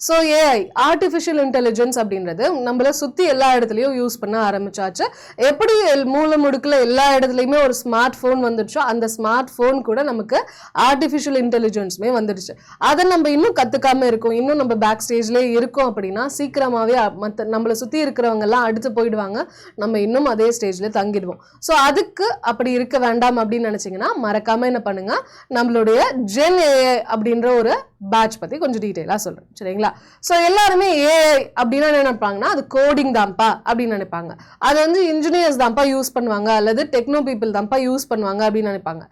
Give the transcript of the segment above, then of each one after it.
So AI artificial intelligence அப்படின்றது நம்மள சுற்றி எல்லா இடத்துலையும் யூஸ் பண்ண ஆரம்பிச்சாச்சு. எப்படி மூல முடுக்கில் எல்லா இடத்துலையுமே ஒரு ஸ்மார்ட் ஃபோன் வந்துடுச்சோ அந்த ஸ்மார்ட் ஃபோன் கூட நமக்கு ஆர்டிஃபிஷியல் இன்டெலிஜென்ஸுமே வந்துடுச்சு. அதை நம்ம இன்னும் கற்றுக்காம இருக்கோம், இன்னும் நம்ம பேக் ஸ்டேஜ்லேயே இருக்கோம் அப்படின்னா சீக்கிரமாகவே மற்ற நம்மளை சுற்றி இருக்கிறவங்க எல்லாம் அடுத்து போயிடுவாங்க, நம்ம இன்னும் அதே ஸ்டேஜில் தங்கிடுவோம். ஸோ அதுக்கு அப்படி இருக்க வேண்டாம் அப்படின்னு நினச்சிங்கன்னா மறக்காமல் என்ன பண்ணுங்க, நம்மளுடைய ஜென் ஏஐ அப்படின்ற ஒரு பேட்ச் பற்றி கொஞ்சம் டீட்டெயிலாக சொல்கிறேன், சரிங்களா? ஸோ எல்லாருமே ஏஐ அப்படின்னா என்ன நினைப்பாங்கன்னா அது கோடிங் தான்ப்பா அப்படின்னு நினைப்பாங்க. அது வந்து இன்ஜினியர்ஸ் தான்ப்பா யூஸ் பண்ணுவாங்க அல்லது டெக்னோ பீப்புள் தான்ப்பா யூஸ் பண்ணுவாங்க அப்படின்னு நினைப்பாங்க.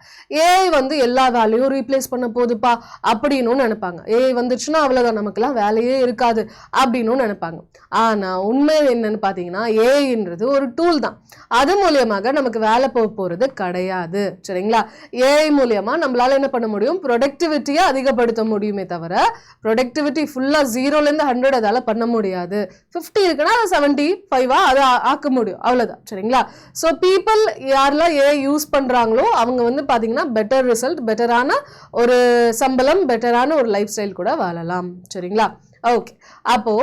ஏஐ வந்து எல்லா வேலையும் ரீப்ளேஸ் பண்ண போகுதுப்பா அப்படின்னு நினைப்பாங்க. ஏஐ வந்துச்சுன்னா அவ்வளோதான், நமக்குலாம் வேலையே இருக்காது அப்படின்னு நினைப்பாங்க. ஆனால் உண்மை என்னன்னு பார்த்தீங்கன்னா ஏஐன்றது ஒரு டூல் தான். அது மூலியமாக நமக்கு வேலை போக போகிறது கிடையாது, சரிங்களா? ஏஐ மூலியமா நம்மளால என்ன பண்ண முடியும், ப்ரொடக்டிவிட்டியை அதிகப்படுத்த முடியுமே தவிர ப்ரொடக்டிவிட்டி ஃபுல்லாக 0லேருந்து 100 அதால பண்ண முடியாது. 50 இருக்குன்னா அதை 75 அதை ஆக்க முடியும், அவ்வளோதான், சரிங்களா? ஸோ பீப்புள் யாரெல்லாம் ஏஐ யூஸ் பண்ணுறாங்களோ அவங்க வந்து பார்த்தீங்கன்னா பெட்டர் ரிசல்ட், பெட்டரான ஒரு சம்பளம், பெட்டரான ஒரு லைஃப் ஸ்டைல் கூட வாழலாம், சரிங்களா? ஓகே, அப்போ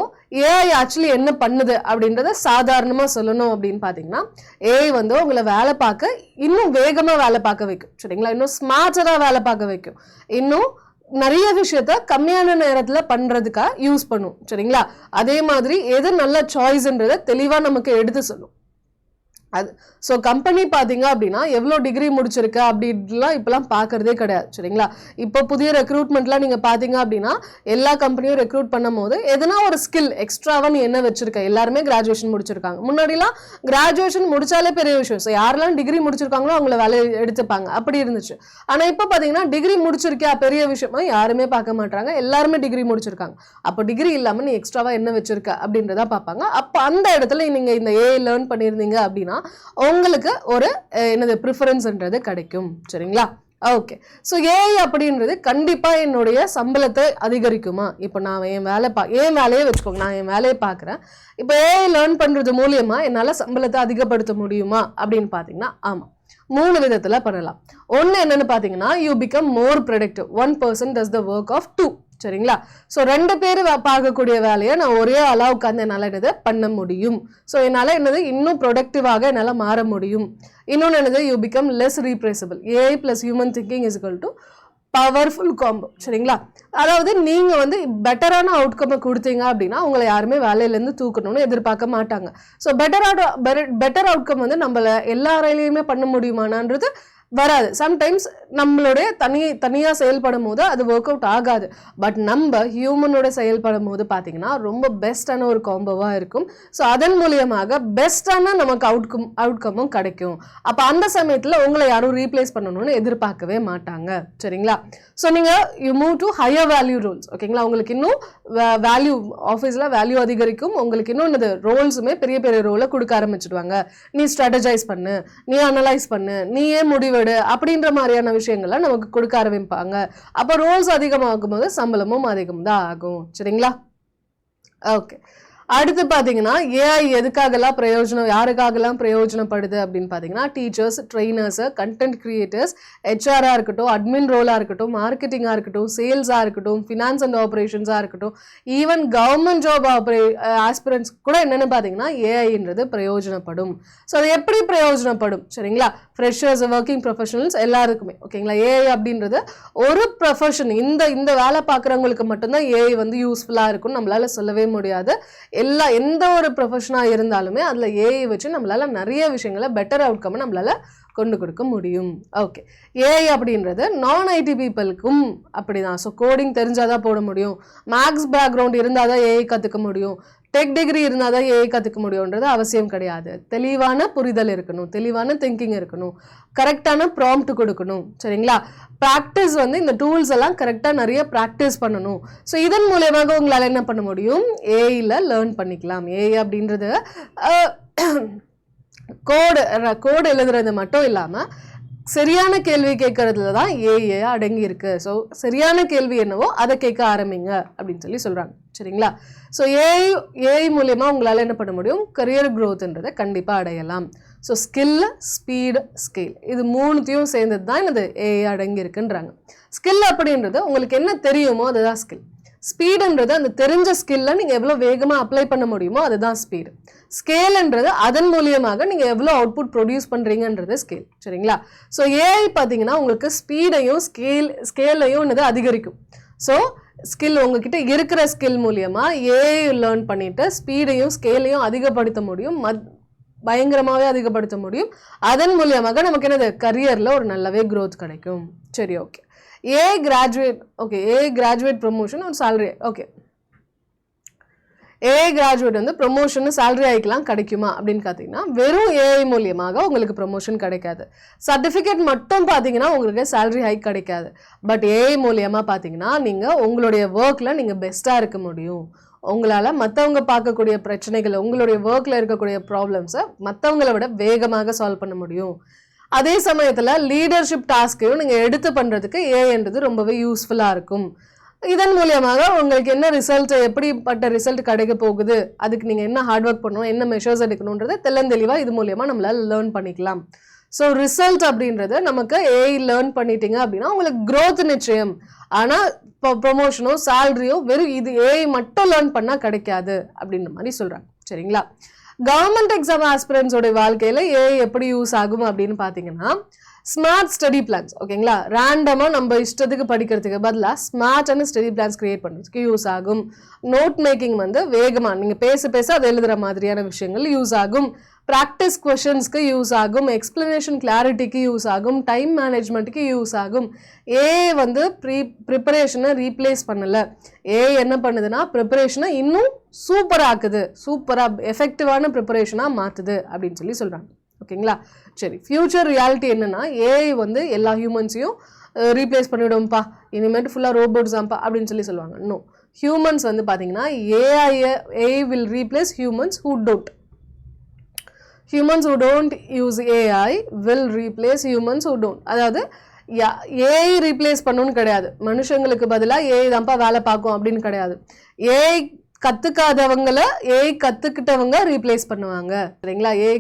ஏஐ ஆக்சுவலி என்ன பண்ணுது அப்படின்றத சாதாரணமாக சொல்லணும் அப்படின்னு பார்த்தீங்கன்னா ஏஐ வந்து உங்களை வேலை பார்க்க இன்னும் வேகமாக வேலை பார்க்க வைக்கும், சரிங்களா? இன்னும் ஸ்மார்ட்டராக வேலை பார்க்க வைக்கும், இன்னும் நிறைய விஷயத்த கம்மியான நேரத்தில் பண்ணுறதுக்காக யூஸ் பண்ணும், சரிங்களா? அதே மாதிரி எது நல்ல சாய்ஸ்ன்றதை தெளிவாக நமக்கு எடுத்து சொல்லும். அது ஸோ கம்பெனி பார்த்தீங்க அப்படின்னா எவ்வளோ டிகிரி முடிச்சிருக்க அப்படின்லாம் இப்போலாம் பார்க்கறதே கிடையாது, சரிங்களா? இப்போ புதிய ரெக்ரூட்மெண்ட்லாம் நீங்கள் பார்த்தீங்க அப்படின்னா எல்லா கம்பெனியும் ரெக்ரூட் பண்ணும் போது எதனா ஒரு ஸ்கில் எக்ஸ்ட்ராவாக நீ என்ன வச்சிருக்க, எல்லாருமே கிராஜுவேஷன் முடிச்சிருக்காங்க. முன்னாடிலாம் கிராஜுவேஷன் முடிச்சாலே பெரிய விஷயம், ஸோ யாரெல்லாம் டிகிரி முடிச்சிருக்காங்களோ அவங்கள வேலையை எடுத்துப்பாங்க, அப்படி இருந்துச்சு. ஆனால் இப்போ பார்த்தீங்கன்னா டிகிரி முடிச்சிருக்கியா பெரிய விஷயமா யாருமே பார்க்க மாட்டாங்க, எல்லாருமே டிகிரி முடிச்சிருக்காங்க. அப்போ டிகிரி இல்லாமல் நீ எக்ஸ்ட்ராவாக என்ன வச்சிருக்க அப்படின்றத பார்ப்பாங்க. அப்போ அந்த இடத்துல நீங்கள் இந்த ஏஐ லேர்ன் பண்ணியிருந்தீங்க அப்படின்னா உங்களுக்கு ஒரு என்னது ப்ரிஃபரன்ஸ்ன்றது கிடைக்கும், சரிங்களா? ஓகே, ஸோ ஏஐ அப்படின்றது கண்டிப்பாக என்னுடைய சம்பளத்தை அதிகரிக்குமா? இப்போ நான் என் வேலையே வச்சுக்கோங்க, நான் என் வேலையை பார்க்குறேன். இப்போ ஏஐ லேர்ன் பண்ணுறது மூலியமா என்னால் சம்பளத்தை அதிகப்படுத்த முடியுமா அப்படின்னு பார்த்தீங்கன்னா ஆமாம், 3 விதத்தில் பண்ணலாம். ஒன்று என்னன்னு பார்த்தீங்கன்னா you become more productive. 1 person does the work of 2, சரிங்களா? ஸோ 2 பேர் பார்க்கக்கூடிய வேலையை நான் ஒரே ஆளாக உட்காந்து என்னால் என்னது பண்ண முடியும். ஸோ என்னால் என்னது இன்னும் ப்ரொடக்டிவாக என்னால் மாற முடியும். இன்னொன்று என்னது you become less replaceable. AI plus human thinking is equal to powerful combo, சரிங்களா? அதாவது நீங்கள் வந்து பெட்டரான அவுட்கம்மை கொடுத்தீங்க அப்படின்னா உங்களை யாருமே வேலையிலேருந்து தூக்கணும்னு எதிர்பார்க்க மாட்டாங்க. ஸோ பெட்டர் அவுட்கம் வந்து நம்மள எல்லாரையிலையுமே பண்ண முடியுமானான்றது வராது. சம்டைம்ஸ் நம்மளுடைய தனியாக செயல்படும் போது அது ஒர்க் அவுட் ஆகாது. பட் நம்ம ஹியூமனோட செயல்படும் போது பார்த்தீங்கன்னா ரொம்ப பெஸ்டான ஒரு காம்போவாக இருக்கும். ஸோ அதன் மூலியமாக பெஸ்டான நமக்கு அவுட்கமும் கிடைக்கும். அப்போ அந்த சமயத்தில் உங்களை யாரும் ரீப்ளேஸ் பண்ணணும்னு எதிர்பார்க்கவே மாட்டாங்க, சரிங்களா? ஸோ நீங்கள் you move to higher value roles, ஓகேங்களா? உங்களுக்கு இன்னும் வேல்யூ ஆஃபீஸில் வேல்யூ அதிகரிக்கும். உங்களுக்கு இன்னும் இந்த ரோல்ஸுமே பெரிய பெரிய ரோலை கொடுக்க ஆரம்பிச்சிடுவாங்க. நீ ஸ்ட்ராட்டஜைஸ் பண்ணு, நீ அனலைஸ் பண்ணு, நீயே முடிவு அப்படின்ற மாதிரியான விஷயங்கள்லாம் நமக்கு கொடுக்க ஆரம்பிப்பாங்க. அப்போ ரோல்ஸ் அதிகமாகும் போது சம்பளமும் அதிகம் தான் ஆகும், சரிங்களா? ஓகே, அடுத்து பார்த்தீங்கன்னா ஏஐ எதுக்காகலாம் யாருக்காகலாம் பிரயோஜனப்படுது அப்படின்னு பார்த்தீங்கன்னா டீச்சர்ஸ், ட்ரெயினர்ஸ், கண்டென்ட் கிரியேட்டர்ஸ், ஹெச்ஆராக இருக்கட்டும், அட்மின் ரோலாக இருக்கட்டும், மார்க்கெட்டிங்காக இருக்கட்டும், சேல்ஸாக இருக்கட்டும், ஃபினான்ஸ் அண்ட் ஆப்ரேஷன்ஸாக இருக்கட்டும், ஈவன் கவர்மெண்ட் ஜாப் ஆஸ்பிரன்ஸ் கூட என்னென்னு பார்த்தீங்கன்னா ஏஐன்றது பிரயோஜனப்படும். ஸோ அது எப்படி பிரயோஜனப்படும், சரிங்களா? ஃப்ரெஷர்ஸ், ஒர்க்கிங் ப்ரொஃபஷனல்ஸ் எல்லாருக்குமே, ஓகேங்களா? ஏஐ அப்படின்றது ஒரு ப்ரொஃபஷன், இந்த வேலை பார்க்குறவங்களுக்கு மட்டும்தான் ஏஐ வந்து யூஸ்ஃபுல்லாக இருக்கும்னு நம்மளால சொல்லவே முடியாது. எந்த ஒரு ப்ரொஃபஷனாக இருந்தாலுமே அதில் ஏஐ வச்சு நம்மளால நிறைய விஷயங்களை பெட்டர் அவுட்கம் நம்மளால கொண்டு கொடுக்க முடியும். ஓகே, ஏஐ அப்படின்றது நான் ஐடி பீப்புளுக்கும் அப்படிதான். ஸோ கோடிங் தெரிஞ்சாதான் போட முடியும், மேக்ஸ் பேக்ரவுண்ட் இருந்தால் தான் ஏஐ கற்றுக்க முடியும், டெக் டிகிரி இருந்தால் தான் ஏஐ கற்றுக்க முடியுன்றது அவசியம் கிடையாது. தெளிவான புரிதல் இருக்கணும், தெளிவான திங்கிங் இருக்கணும், கரெக்டான ப்ராம்ப்ட் கொடுக்கணும், சரிங்களா? ப்ராக்டிஸ் வந்து இந்த டூல்ஸ் எல்லாம் கரெக்டாக நிறைய ப்ராக்டிஸ் பண்ணணும். ஸோ இதன் மூலமாக உங்களால் என்ன பண்ண முடியும், ஏஐயில் லேர்ன் பண்ணிக்கலாம். ஏஐ அப்படின்றது கோடு எழுதுறது மட்டும் இல்லாமல் சரியான கேள்வி கேட்கறதுல தான் ஏஐ அடங்கி இருக்கு. ஸோ சரியான கேள்வி என்னவோ அதை கேட்க ஆரம்பிங்க அப்படின்னு சொல்றாங்க, சரிங்களா? ஸோ ஏஐ மூலயமா உங்களால் என்ன பண்ண முடியும், கரியர் க்ரோத்ன்றதை கண்டிப்பாக அடையலாம். ஸோ ஸ்கில், ஸ்பீடு, ஸ்கேல் இது 3த்தையும் சேர்ந்தது தான் என்னது ஏஐ அடங்கி இருக்குன்றாங்க. ஸ்கில் அப்படின்றது உங்களுக்கு என்ன தெரியுமோ அதுதான் ஸ்கில். ஸ்பீடுன்றது அந்த தெரிஞ்ச ஸ்கில்ல நீங்க எவ்வளவு வேகமா அப்ளை பண்ண முடியுமோ அதுதான் ஸ்பீடு. ஸ்கேல்ன்றது அதன் மூலியமாக நீங்க எவ்வளவு அவுட்புட் ப்ரொடியூஸ் பண்றீங்கன்றது ஸ்கேல். சரிங்களா? ஸோ ஏஐ பார்த்தீங்கன்னா உங்களுக்கு ஸ்பீடையும் ஸ்கேலையும் அதிகரிக்கும். ஸோ ஸ்கில் உங்ககிட்ட இருக்கிற ஸ்கில் மூலியமா ஏஐ லேர்ன் பண்ணிட்டு ஸ்பீடையும் ஸ்கேலையும் அதிகப்படுத்த முடியும், பயங்கரமாவே அதிகப்படுத்த முடியும். அதன் மூலியமாக நமக்கு என்னது கரியர்ல ஒரு நல்லாவே growth கிடைக்கும். சரி, ஓகே. ஏ கிராஜுவேட் ப்ரொமோஷன் ஒரு salary. Okay, AI graduate promotion salary ஹைக்லாம் கிடைக்குமா அப்படின்னு பார்த்தீங்கன்னா வெறும் ஏஐ மூலியமாக உங்களுக்கு ப்ரொமோஷன் கிடைக்காது. சர்டிஃபிகேட் மட்டும் பார்த்தீங்கன்னா உங்களுக்கு salary ஹைக் கிடைக்காது. பட் ஏஐ மூலியமா பார்த்தீங்கன்னா நீங்க உங்களுடைய ஒர்க்ல நீங்க பெஸ்டா இருக்க முடியும். உங்களால மற்றவங்க பார்க்கக்கூடிய பிரச்சனைகளை, உங்களுடைய ஒர்க்ல இருக்கக்கூடிய ப்ராப்ளம்ஸை மற்றவங்களை விட வேகமாக சால்வ் பண்ண முடியும். அதே சமயத்துல லீடர்ஷிப் டாஸ்கையும் நீங்க எடுத்து பண்றதுக்கு ஏஐன்றது ரொம்பவே யூஸ்ஃபுல்லா இருக்கும். இதன் மூலியமாக உங்களுக்கு என்ன ரிசல்ட், எப்படிப்பட்ட ரிசல்ட் கிடைக்க போகுது, அதுக்கு நீங்க என்ன ஹார்ட் ஒர்க் பண்ணணும், என்ன மெஷர்ஸ் எடுக்கணும்ன்றதை தெளிவா இது மூலியமா நம்மளால லேர்ன் பண்ணிக்கலாம். ஸோ ரிசல்ட் அப்படின்றது நமக்கு ஏஐ லேர்ன் பண்ணிட்டீங்க அப்படின்னா உங்களுக்கு growth நிச்சயம். ஆனா ப்ரொமோஷனோ சேலரியோ வெறும் இது ஏஐ மட்டும் லேர்ன் பண்ணா கிடைக்காது அப்படின்ற மாதிரி சொல்றாங்க. சரிங்களா? கவர்மெண்ட் எக்ஸாம் ஆஸ்பிரன்ஸோட வாழ்க்கையில ஏஐ எப்படி யூஸ் ஆகும் அப்படின்னு பாத்தீங்கன்னா ஸ்மார்ட் ஸ்டடி பிளான்ஸ். ஓகேங்களா? ரேண்டமா நம்ம இஷ்டத்துக்கு படிக்கிறதுக்கு பதிலாக ஸ்மார்ட்டான ஸ்டடி பிளான்ஸ் கிரியேட் பண்ணுறதுக்கு யூஸ் ஆகும். நோட் மேக்கிங் வேகமா நீங்க பேச அதை எழுதுற மாதிரியான விஷயங்கள் யூஸ் ஆகும். ப்ராக்டிஸ் கொஷின்ஸ்க்கு யூஸ் ஆகும். எக்ஸ்பிளனேஷன் கிளாரிட்டிக்கு யூஸ் ஆகும். டைம் மேனேஜ்மெண்ட்டுக்கு யூஸ் ஆகும். ஏஐ ப்ரிப்பரேஷனை ரீப்ளேஸ் பண்ணல. ஏஐ என்ன பண்ணுதுன்னா ப்ரிப்பரேஷனை இன்னும் சூப்பராக ஆக்குது, சூப்பராக எஃபெக்டிவான ப்ரிப்பரேஷனாக மாற்றுது அப்படின்னு சொல்கிறாங்க. ஓகேங்களா? சரி, ஃபியூச்சர் ரியாலிட்டி என்னன்னா ஏஐ எல்லா ஹியூமன்ஸையும் ரீப்ளேஸ் பண்ணிவிடும்ப்பா, இனிமேட்டு ஃபுல்லாக ரோபோட்ஸ் தான்ப்பா அப்படின்னு சொல்லுவாங்க. இன்னும் ஹியூமன்ஸ் பார்த்தீங்கன்னா AI will replace humans who don't. Humans who don't use AI will replace humans who don't. அதாவது ஏஐ ரீப்ளேஸ் பண்ணணும்னு கிடையாது, மனுஷங்களுக்கு பதிலாக ஏஐ தான்ப்பா வேலை பார்க்கும் அப்படின்னு கிடையாது. ஏஐ ஏஐ கத்துக்கிட்டவங்க ரீப்ளேஸ் பண்ணுவாங்க. சரிங்களா? ஏஐ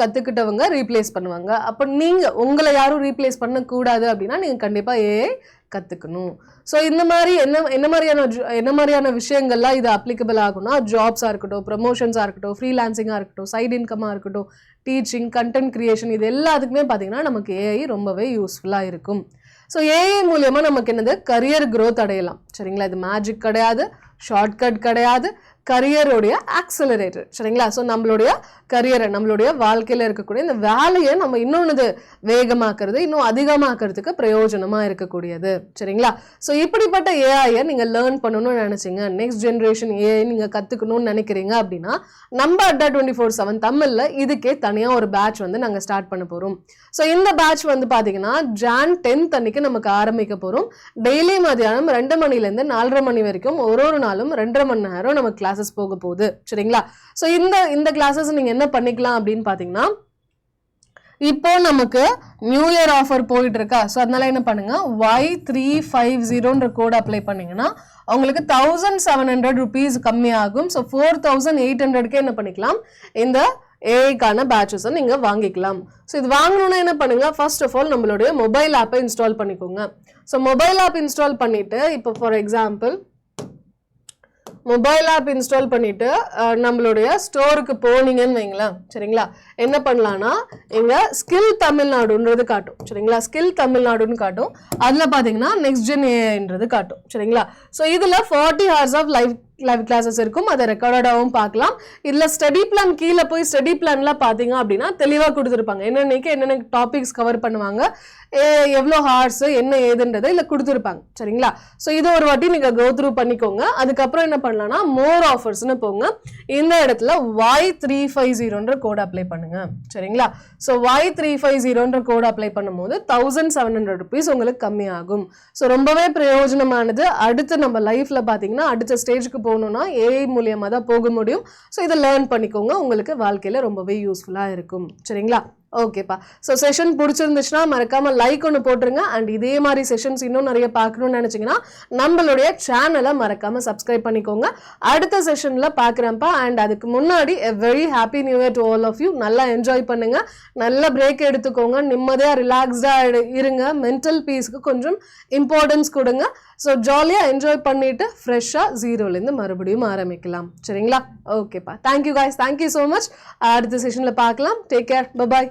கத்துக்கிட்டவங்க ரீப்ளேஸ் பண்ணுவாங்க. அப்போ நீங்க உங்களை யாரும் ரீப்ளேஸ் பண்ணக்கூடாது அப்படின்னா நீங்க கண்டிப்பா ஏஐ கத்துக்கணும். ஸோ இந்த மாதிரி என்ன மாதிரியான விஷயங்கள்லாம் இது அப்ளிகபிள் ஆகும்னா ஜாப்ஸாக இருக்கட்டும், ப்ரமோஷன்ஸாக இருக்கட்டும், ஃப்ரீலான்சிங்காக இருக்கட்டும், சைட் இன்கமாக இருக்கட்டும், டீச்சிங், கண்டென்ட் கிரியேஷன், இது எல்லாத்துக்குமே பார்த்தீங்கன்னா நமக்கு ஏஐ ரொம்பவே யூஸ்ஃபுல்லாக இருக்கும். ஸோ ஏஐ மூலியமா நமக்கு கரியர் growth அடையலாம். சரிங்களா? இது மேஜிக் கிடையாது, ஷார்ட்கட் கிடையாது, கரியருடைய ஆக்சலரேட்டர். சரிங்களா? ஸோ நம்மளுடைய கரியரை, நம்மளுடைய வாழ்க்கையில் இருக்கக்கூடிய இந்த வேலையை நம்ம இன்னொன்று வேகமாக்குறது, இன்னும் அதிகமாக்குறதுக்கு பிரயோஜனமா இருக்கக்கூடியது. சரிங்களா? ஸோ இப்படிப்பட்ட ஏஐயை நீங்க லேர்ன் பண்ணணும்னு நினைச்சீங்க, நெக்ஸ்ட் ஜென்ரேஷன் ஏஐ நீங்க கத்துக்கணும்னு நினைக்கிறீங்க அப்படின்னா நம்ம Adda 24/7 தமிழ்ல இதுக்கே தனியா ஒரு பேட்ச் நாங்க ஸ்டார்ட் பண்ண போறோம். ஸோ இந்த பேட்ச் பாத்தீங்கன்னா Jan 10th அன்னைக்கு நமக்கு ஆரம்பிக்க போறோம். டெய்லி மதியானம் 2 மணிலேருந்து 4:30 மணி வரைக்கும் ஒரு நாளும் 2.5 மணி நேரம் நமக்கு கிளாஸஸ் போக போகுது. சரிங்களா? ஸோ இந்த கிளாஸஸ் நீங்க என்ன பண்ணிக்கலாம் அப்படின்னு பாத்தீங்கன்னா இப்போ நமக்கு நியூ இயர் ஆஃபர் போயிட்டு இருக்கா. ஸோ அதனால என்ன பண்ணுங்க, Y350 கோட் அப்ளை பண்ணீங்கன்னா உங்களுக்கு 1700 rupees கம்மியாகும். ஸோ 4800 என்ன பண்ணிக்கலாம், இந்த ஏஐக்கான பேட்சஸை நீங்க வாங்கிக்கலாம். ஸோ இது வாங்கணும்னா என்ன பண்ணுங்க, ஃபர்ஸ்ட் ஆஃப் ஆல் நம்மளுடைய மொபைல் ஆப்பை இன்ஸ்டால் பண்ணிக்கோங்க. ஸோ மொபைல் ஆப் இன்ஸ்டால் பண்ணிட்டு இப்போ for example mobile app install பண்ணிட்டு நம்மளுடைய ஸ்டோருக்கு போனீங்கன்னு வைங்களேன். சரிங்களா? என்ன பண்ணலாம்னா இங்க ஸ்கில் தமிழ்நாடுன்றது காட்டும். சரிங்களா? ஸ்கில் தமிழ்நாடுன்னு காட்டும். அதுல பாத்தீங்கன்னா நெக்ஸ்ட் ஜென் ஏஐன்றது காட்டும். சரிங்களா? ஸோ இதுல 40 hours ஆஃப் லைவ் கிளாஸஸ் இருக்கும், அதை ரெக்கார்டாகவும் பார்க்கலாம். இதுல ஸ்டடி பிளான் கீழே போய் ஸ்டடி பிளான்ல பாத்தீங்க அப்படின்னா தெளிவா கொடுத்துருப்பாங்க, என்னென்ன டாபிக்ஸ் கவர் பண்ணுவாங்க, எவ்வளோ ஹார்ஸ் என்ன ஏதுன்றதை இல்லை கொடுத்துருப்பாங்க. சரிங்களா? ஸோ இதை ஒரு வாட்டி நீங்க கோ த்ரூ பண்ணிக்கோங்க. அதுக்கப்புறம் என்ன பண்ணலாம்னா மோர் ஆஃபர்ஸ்னு போங்க. இந்த இடத்துல Y350 கோட் அப்ளை பண்ணுங்க. சரிங்களா? ஸோ Y350 கோட் அப்ளை பண்ணும்போது 1700 rupees உங்களுக்கு கம்மியாகும். ஸோ ரொம்பவே பிரயோஜனமானது. அடுத்து நம்ம லைஃப்ல பாத்தீங்கன்னா அடுத்த ஸ்டேஜுக்கு போகணும்னா ஏஐ மூலியமா தான் போக முடியும். ஸோ இதை லேர்ன் பண்ணிக்கோங்க, உங்களுக்கு வாழ்க்கையில ரொம்பவே யூஸ்ஃபுல்லா இருக்கும். சரிங்களா? ஓகேப்பா. ஸோ செஷன் பிடிச்சிருந்துச்சுன்னா மறக்காம லைக் ஒன்று போட்டுருங்க. அண்ட் இதே மாதிரி செஷன்ஸ் இன்னும் நிறைய பார்க்கணும்னு நினச்சிங்கன்னா நம்மளுடைய சேனலை மறக்காம சப்ஸ்கிரைப் பண்ணிக்கோங்க. அடுத்த செஷனில் பார்க்குறேன்ப்பா. அண்ட் அதுக்கு முன்னாடி a very happy new year to all of you. நல்லா என்ஜாய் பண்ணுங்க, நல்ல பிரேக் எடுத்துக்கோங்க, நிம்மதியாக ரிலாக்ஸ்டாக இருங்க, மென்டல் பீஸ்க்கு கொஞ்சம் இம்பார்ட்டன்ஸ் கொடுங்க. ஸோ ஜாலியாக என்ஜாய் பண்ணிட்டு ஃப்ரெஷ்ஷாக ஜீரோலேருந்து மறுபடியும் ஆரம்பிக்கலாம். சரிங்களா? ஓகேப்பா. Thank you guys, thank you so much. அடுத்த செஷனில் பார்க்கலாம். Take care, bye bye.